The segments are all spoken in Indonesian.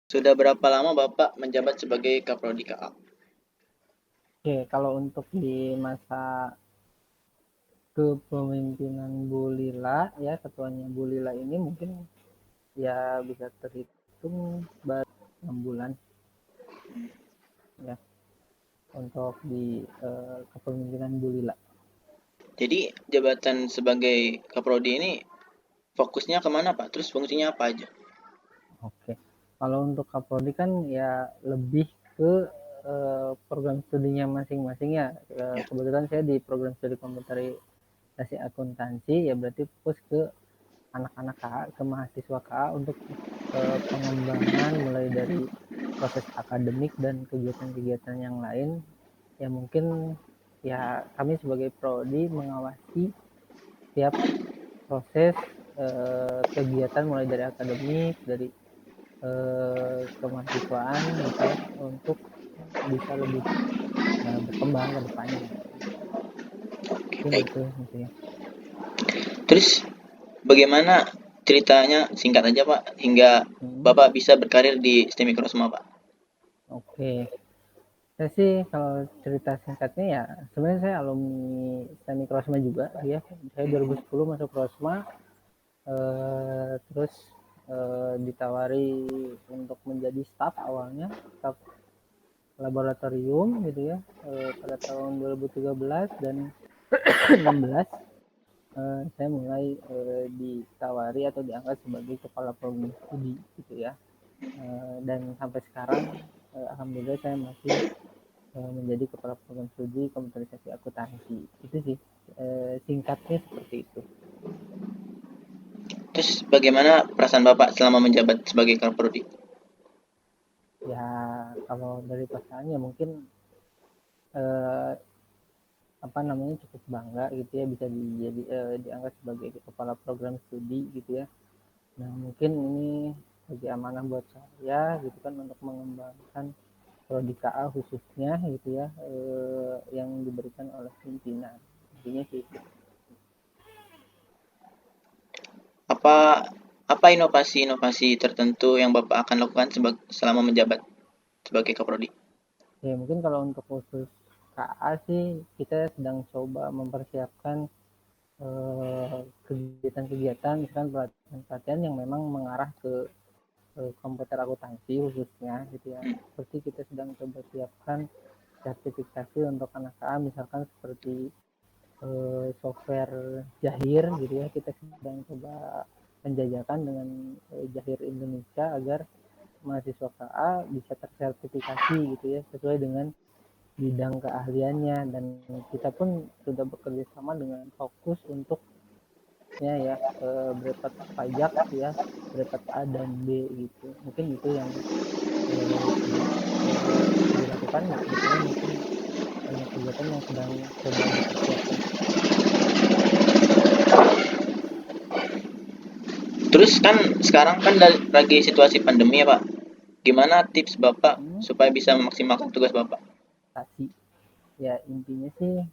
Sudah berapa lama Bapak menjabat sebagai Kaprodi KA? Oke, kalau untuk di masa kepemimpinan Bu Lila, ya ketuanya Bu Lila ini mungkin ya bisa terhitung baru 6 bulan ya untuk di kepemimpinan Bu Lila. Jadi jabatan sebagai Kaprodi ini fokusnya kemana Pak? Terus fungsinya apa aja? Oke, kalau untuk Kapolri kan ya lebih ke program studinya masing-masing ya. Ya. Kebetulan saya di program studi komputerisasi akuntansi, ya berarti fokus ke anak-anak KA, ke mahasiswa KA untuk pengembangan mulai dari proses akademik dan kegiatan-kegiatan yang lain. Ya mungkin ya kami sebagai prodi mengawasi tiap proses kegiatan mulai dari akademik, dari kemahasiswaan gitu ya, untuk bisa lebih berkembang ke depannya. Mungkin Baik. itu gitu ya. Terus bagaimana ceritanya singkat aja Pak hingga Hmm, Bapak bisa berkarir di STEM Mikrosma Pak? oke. Saya sih kalau cerita singkatnya ya sebenarnya saya alumni STEMI Krosma juga ya. Saya 2010 masuk Krosma, terus ditawari untuk menjadi staf awalnya, staf laboratorium gitu ya, pada tahun 2013 dan 16 saya mulai ditawari atau diangkat sebagai kepala program studi gitu ya. Dan sampai sekarang alhamdulillah saya masih menjadi kepala program studi komputerisasi akuntansi. Itu sih singkatnya seperti itu. Terus bagaimana perasaan Bapak selama menjabat sebagai Kaprodi? Ya kalau dari pasangannya mungkin eh, apa namanya cukup bangga gitu ya bisa diangkat sebagai kepala program studi gitu ya. Nah mungkin ini bagi amanah buat saya gitu kan untuk mengembangkan prodi KA khususnya gitu ya, yang diberikan oleh pimpinan. Intinya sih itu. Apa apa inovasi-inovasi tertentu yang Bapak akan lakukan selama menjabat sebagai Kaprodi? Ya mungkin kalau untuk khusus KA sih kita sedang coba mempersiapkan kegiatan-kegiatan misalkan pelatihan-pelatihan yang memang mengarah ke komputer akuntansi khususnya gitu ya. Seperti kita sedang coba siapkan sertifikasi untuk anak KA misalkan seperti software Jahir gitu ya. Kita sedang coba penjajakan dengan Jahir Indonesia agar mahasiswa KA bisa tersertifikasi gitu ya sesuai dengan bidang keahliannya, dan kita pun sudah bekerja sama dengan fokus untuk ya berepat pajak ya, berepat A dan B gitu. Mungkin itu yang sudah dilakukan ya, kebetulan mungkin banyak kegiatan yang sedang coba dipersiapkan seperti itu. Terus kan sekarang kan lagi situasi pandemi ya Pak. Gimana tips Bapak Hmm, supaya bisa memaksimalkan tugas Bapak? Tasi ya intinya sih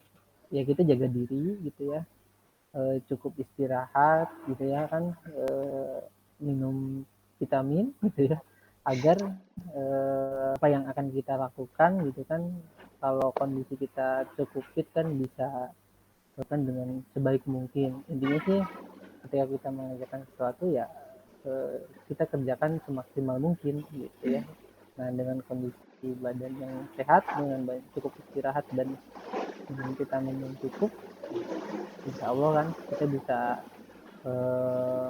ya kita jaga diri gitu ya, cukup istirahat gitu ya kan, minum vitamin gitu ya agar apa yang akan kita lakukan gitu kan, kalau kondisi kita cukup fit kan bisa lakukan dengan sebaik mungkin. Intinya sih ketika kita mengerjakan sesuatu ya kita kerjakan semaksimal mungkin gitu ya. Nah dengan kondisi badan yang sehat, dengan cukup istirahat dan dengan vitamin yang cukup, insya Allah kan kita bisa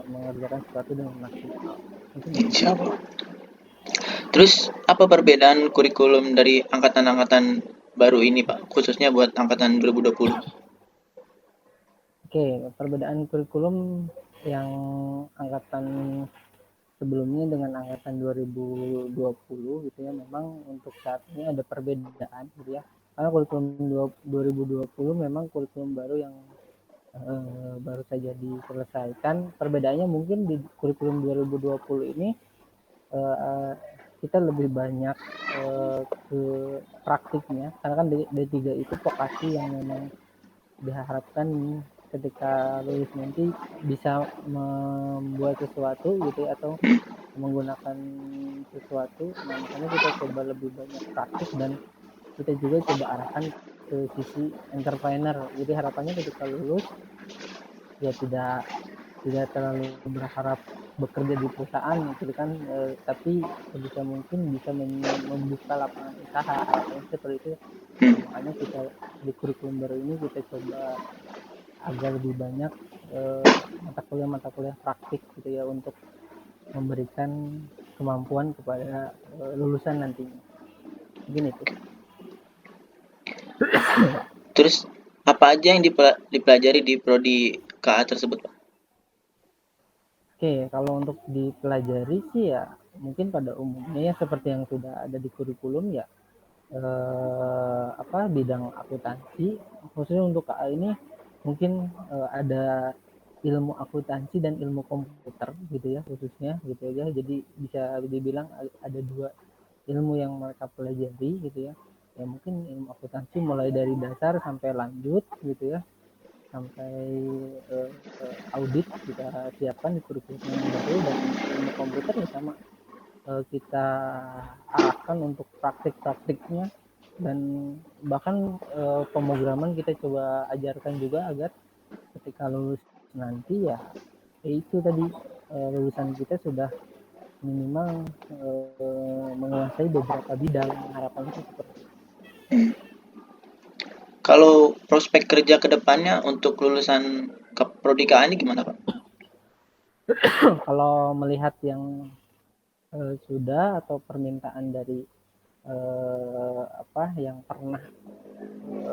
mengerjakan sesuatu dengan maksimal. Mungkin itu sih. Insya Allah. Terus apa perbedaan kurikulum dari angkatan-angkatan baru ini Pak, khususnya buat angkatan 2020? Oke, perbedaan kurikulum yang angkatan sebelumnya dengan angkatan 2020 gitu ya, memang untuk saat ini ada perbedaan gitu ya. Karena kurikulum 2020 memang kurikulum baru yang baru saja diselesaikan. Perbedaannya mungkin di kurikulum 2020 ini eh, kita lebih banyak ke praktiknya, karena kan D3 itu vokasi yang memang diharapkan ketika lulus nanti bisa membuat sesuatu gitu ya, atau menggunakan sesuatu. Nah, makanya kita coba lebih banyak praktik dan kita juga coba arahkan ke sisi entrepreneur. Jadi harapannya ketika lulus ya tidak terlalu berharap bekerja di perusahaan gitu kan, tapi sebisa mungkin bisa membuka lapangan usaha, harapannya seperti itu. Nah, makanya kita di kurikulum baru ini kita coba agar lebih banyak mata kuliah praktik gitu ya, untuk memberikan kemampuan kepada lulusan nantinya. Mungkin itu. Terus apa aja yang dipelajari di prodi KA tersebut, Pak? Oke, kalau untuk dipelajari sih ya mungkin pada umumnya ya seperti yang sudah ada di kurikulum ya, bidang akuntansi. Khususnya untuk KA ini mungkin ada ilmu akuntansi dan ilmu komputer gitu ya, khususnya gitu aja. Jadi bisa dibilang ada dua ilmu yang mereka pelajari gitu ya. Ya mungkin ilmu akuntansi mulai dari dasar sampai lanjut gitu ya, sampai audit kita siapkan di kurikulum yang baru. Dan untuk ilmu komputer ya sama, kita arahkan untuk praktik-praktiknya, dan bahkan pemrograman kita coba ajarkan juga agar ketika lulus nanti ya itu tadi, lulusan kita sudah minimal menguasai beberapa bidang. Harapannya sih seperti itu. Kalau prospek kerja ke depannya untuk lulusan prodi KA ini gimana, Pak? Kalau melihat yang sudah atau permintaan dari yang pernah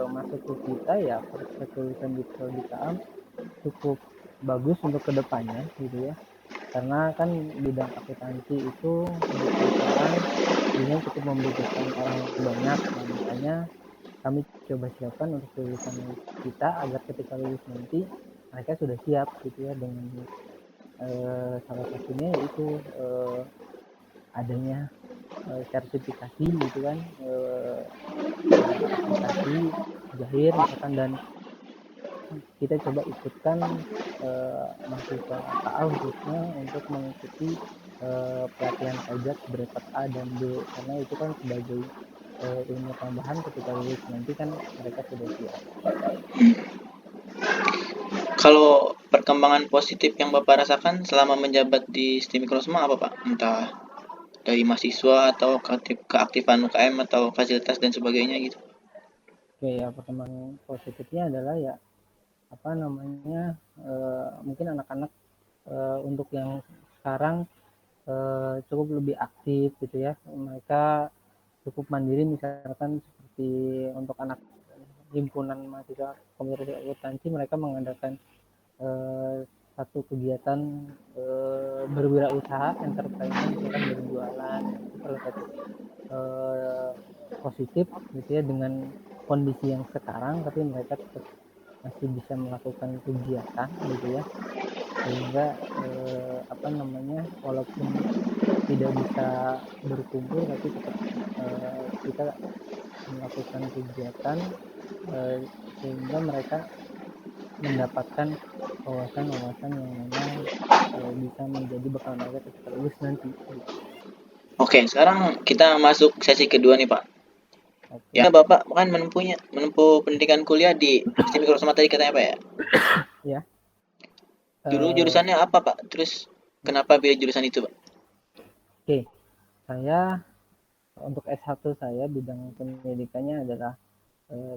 masuk ke kita ya, prospek lulusan di prodi KA cukup bagus untuk kedepannya gitu ya, karena kan bidang akuntansi itu untuk perusahaan biasanya cukup membutuhkan orang banyak. Nah, makanya kami coba siapkan untuk lulusan kita agar ketika lulus nanti mereka sudah siap gitu ya, dengan salah satunya yaitu adanya sertifikasi gitu kan, aplikasi Jahir misalkan. Dan kita coba ikutkan mahasiswa KA khususnya untuk mengikuti pelatihan pajak bracket A dan B, karena itu kan sebagai ilmu tambahan ketika lulus nanti kan mereka sudah siap. Kalau perkembangan positif yang Bapak rasakan selama menjabat di STIM Mikrosma apa, Pak? Entah dari mahasiswa atau keaktifan UKM atau fasilitas dan sebagainya gitu. Oke ya, perkembangan positifnya adalah ya mungkin anak-anak untuk yang sekarang cukup lebih aktif gitu ya, mereka cukup mandiri. Misalkan seperti untuk anak himpunan mahasiswa komputer akuntansi, mereka mengadakan satu kegiatan berwirausaha entrepreneur, misalkan berjualan. Itu salah satu positif gitu ya, dengan kondisi yang sekarang tapi mereka tetap masih bisa melakukan kegiatan gitu ya, sehingga walaupun tidak bisa berkumpul tapi tetap kita melakukan kegiatan, sehingga mereka mendapatkan wawasan-wawasan yang memang bisa menjadi bekal mereka ketika lulus nanti gitu. Oke, sekarang kita masuk sesi kedua nih, Pak. Oke. Ya, Bapak kan menempuh pendidikan kuliah di STIM Mikrosma tadi katanya, Pak ya? Ya. Dulu jurusannya apa, Pak? Terus kenapa pilih jurusan itu, Pak? Oke, saya untuk S1 saya bidang pendidikannya adalah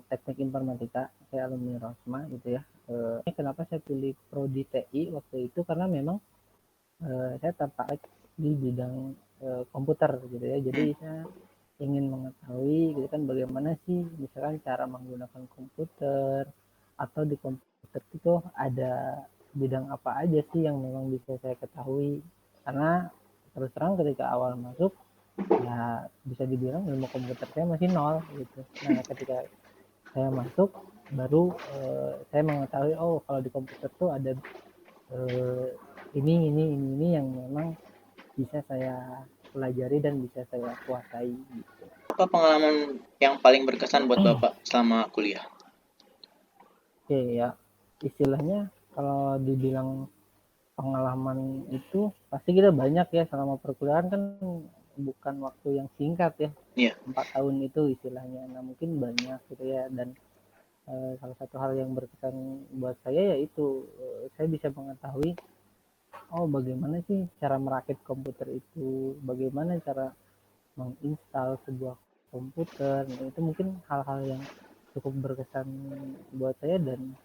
teknik informatika. Saya alumni Rosma gitu ya. Kenapa saya pilih prodi TI waktu itu, karena memang saya tertarik di bidang komputer gitu ya. Jadi saya ingin mengetahui gitu kan, bagaimana sih misalkan cara menggunakan komputer, atau di komputer itu ada bidang apa aja sih yang memang bisa saya ketahui. Karena terus terang ketika awal masuk ya bisa dibilang ilmu komputer saya masih nol gitu. Nah, ketika saya masuk baru saya mengetahui, oh kalau di komputer tuh ada ini yang memang bisa saya pelajari dan bisa saya kuasai gitu. Apa pengalaman yang paling berkesan buat Bapak selama kuliah? Oke ya, istilahnya kalau dibilang pengalaman itu pasti kita banyak ya, selama perkuliahan kan bukan waktu yang singkat ya. Iya. 4 tahun itu istilahnya. Nah mungkin banyak gitu ya, dan salah satu hal yang berkesan buat saya yaitu saya bisa mengetahui oh bagaimana sih cara merakit komputer itu, bagaimana cara menginstal sebuah komputer. Nah, itu mungkin hal-hal yang cukup berkesan buat saya, dan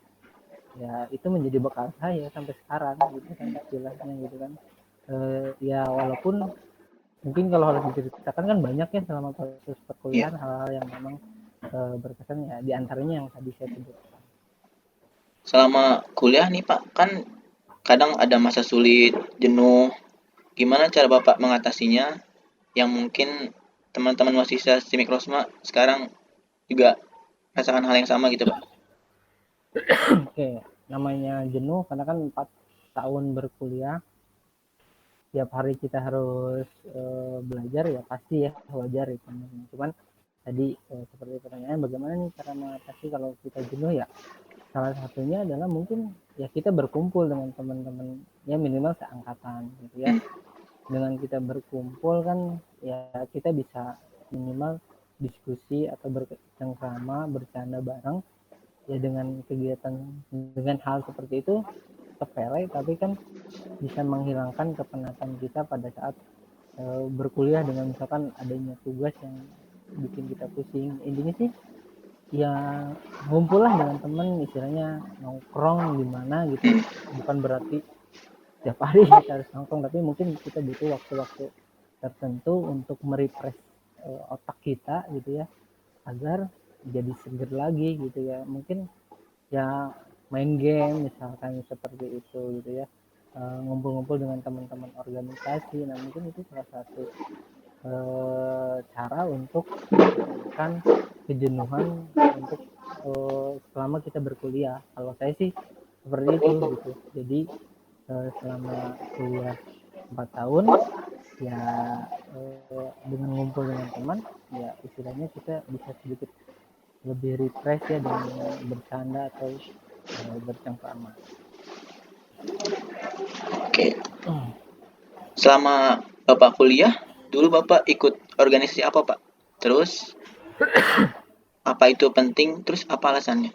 ya itu menjadi bekal saya sampai sekarang gitu kan istilahnya gitu kan. Ya walaupun mungkin kalau harus diceritakan kan banyak ya selama proses Iya. perkuliahan hal-hal yang memang berkesan, ya diantaranya yang tadi saya sebutkan. Selama kuliah nih Pak, kan kadang ada masa sulit, jenuh. Gimana cara Bapak mengatasinya? Yang mungkin teman-teman mahasiswa di Mikrosma sekarang juga rasakan hal yang sama gitu Pak. Oke, namanya jenuh karena kan 4 tahun berkuliah, tiap hari kita harus belajar, ya pasti ya wajar itu. Cuman tadi seperti pertanyaan bagaimana nih cara mengatasi kalau kita jenuh, ya salah satunya adalah mungkin ya kita berkumpul dengan teman-teman ya minimal seangkatan gitu ya. Dengan kita berkumpul kan ya kita bisa minimal diskusi atau bercengkrama, bercanda bareng ya, dengan kegiatan dengan hal seperti itu sepele tapi kan bisa menghilangkan kepenatan kita pada saat berkuliah, dengan misalkan adanya tugas yang bikin kita pusing. Intinya sih ya ngumpul lah dengan temen, istilahnya nongkrong di mana gitu. Bukan berarti tiap hari kita harus nongkrong, tapi mungkin kita butuh waktu-waktu tertentu untuk merefresh otak kita gitu ya, agar jadi seger lagi gitu ya. Mungkin ya main game misalkan seperti itu gitu ya. Ngumpul-ngumpul dengan teman-teman organisasi. Nah mungkin itu salah satu cara untuk menghilangkan kejenuhan untuk selama kita berkuliah. Kalau saya sih seperti itu gitu. Jadi selama kuliah 4 tahun ya dengan ngumpul dengan teman ya istilahnya kita bisa sedikit lebih refresh ya dengan bercanda atau bercengkrama. Oke. Selama Bapak kuliah, dulu Bapak ikut organisasi apa Pak? Terus apa itu penting? Terus apa alasannya?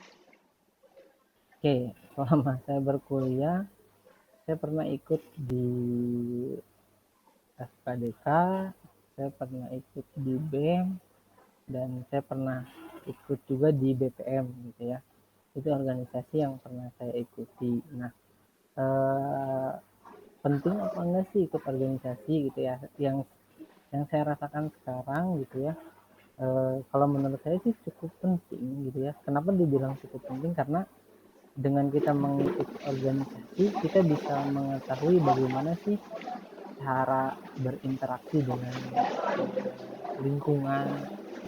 Oke, selama saya berkuliah saya pernah ikut di FKDK, saya pernah ikut di BEM, dan saya pernah ikut juga di BPM gitu ya. Itu organisasi yang pernah saya ikuti. Nah eh, penting apa enggak sih ikut organisasi gitu ya, yang saya rasakan sekarang gitu ya. Kalau menurut saya sih cukup penting gitu ya. Kenapa dibilang cukup penting? Karena dengan kita mengikuti organisasi kita bisa mengetahui bagaimana sih cara berinteraksi dengan lingkungan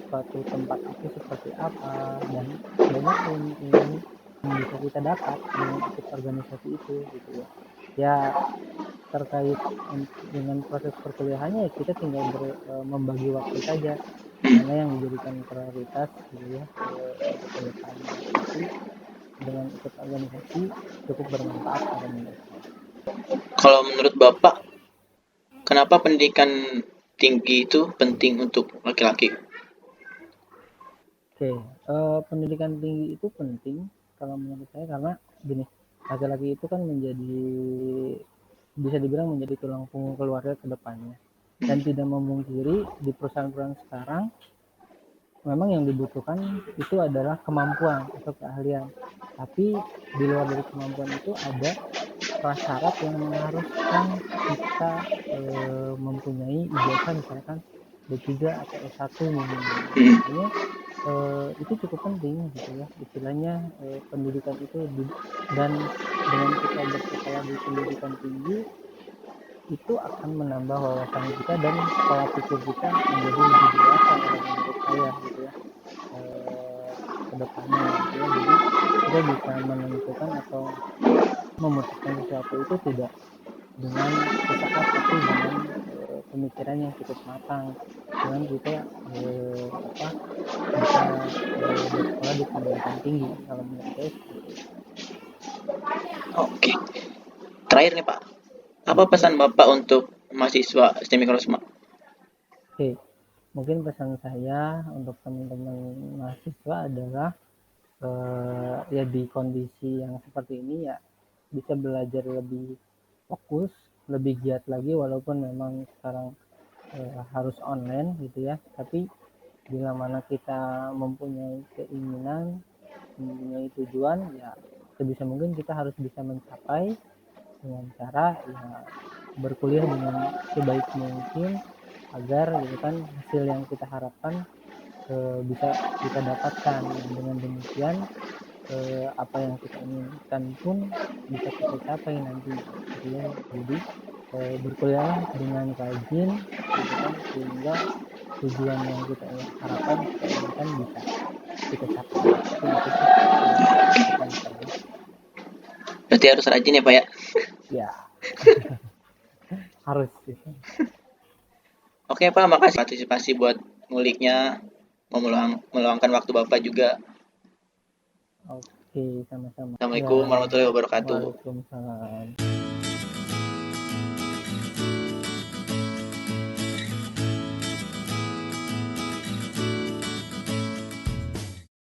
suatu tempat itu seperti apa, dan banyak ilmu-ilmu yang bisa kita dapat dengan ikut organisasi itu gitu ya. Ya terkait dengan proses perkuliahannya ya kita tinggal membagi waktu saja mana yang dijadikan prioritas gitu ya untuk kedepannya. Tapi dengan ikut organisasi cukup bermanfaat kalau menurut saya. Kalau menurut Bapak, kenapa pendidikan tinggi itu penting untuk laki-laki? Oke, pendidikan tinggi itu penting kalau menurut saya karena gini, laki-laki itu kan menjadi bisa dibilang menjadi tulang punggung keluarga ke depannya. Dan tidak memungkiri di perusahaan-perusahaan sekarang memang yang dibutuhkan itu adalah kemampuan atau keahlian. Tapi di luar dari kemampuan itu ada prasyarat yang mengharuskan kita mempunyai ijazah misalkan D3 atau S1 minimal. Makanya itu cukup penting gitu ya istilahnya pendidikan itu dan dengan kita bersekolah di pendidikan tinggi itu akan menambah wawasan kita dan pola pikir kita menjadi lebih dewasa kalau menurut saya gitu ya ke depannya gitu ya. Jadi kita bisa menentukan atau memutuskan sesuatu itu tidak dengan sesaat tapi dengan pemikiran yang cukup matang, dengan kita bisa bersekolah di pendidikan tinggi kalau menurut saya seperti itu. Oke. Terakhir nih Pak, apa Oke, pesan Bapak untuk mahasiswa STM Mikrosma? oke. Mungkin pesan saya untuk teman-teman mahasiswa adalah ya di kondisi yang seperti ini ya bisa belajar lebih fokus, lebih giat lagi walaupun memang sekarang harus online gitu ya. Tapi bila mana kita mempunyai keinginan, mempunyai tujuan, ya sebisa mungkin kita harus bisa mencapai dengan cara ya berkuliah dengan sebaik mungkin agar gitu kan hasil yang kita harapkan bisa kita dapatkan. Nah, dengan demikian apa yang kita inginkan pun bisa kita capai nantinya gitu ya. Jadi berkuliahlah dengan rajin gitu kan sehingga tujuan yang kita harapkan kita inginkan bisa kita capai. Mungkin itu sih pesan saya. Berarti harus rajin ya Pak ya. Ya harus gitu. Oke Pak, makasih partisipasi buat nguliknya, meluangkan waktu Bapak juga. Oke, sama-sama. Ya, Assalamualaikum warahmatullahi wabarakatuh. waalaikumsalam.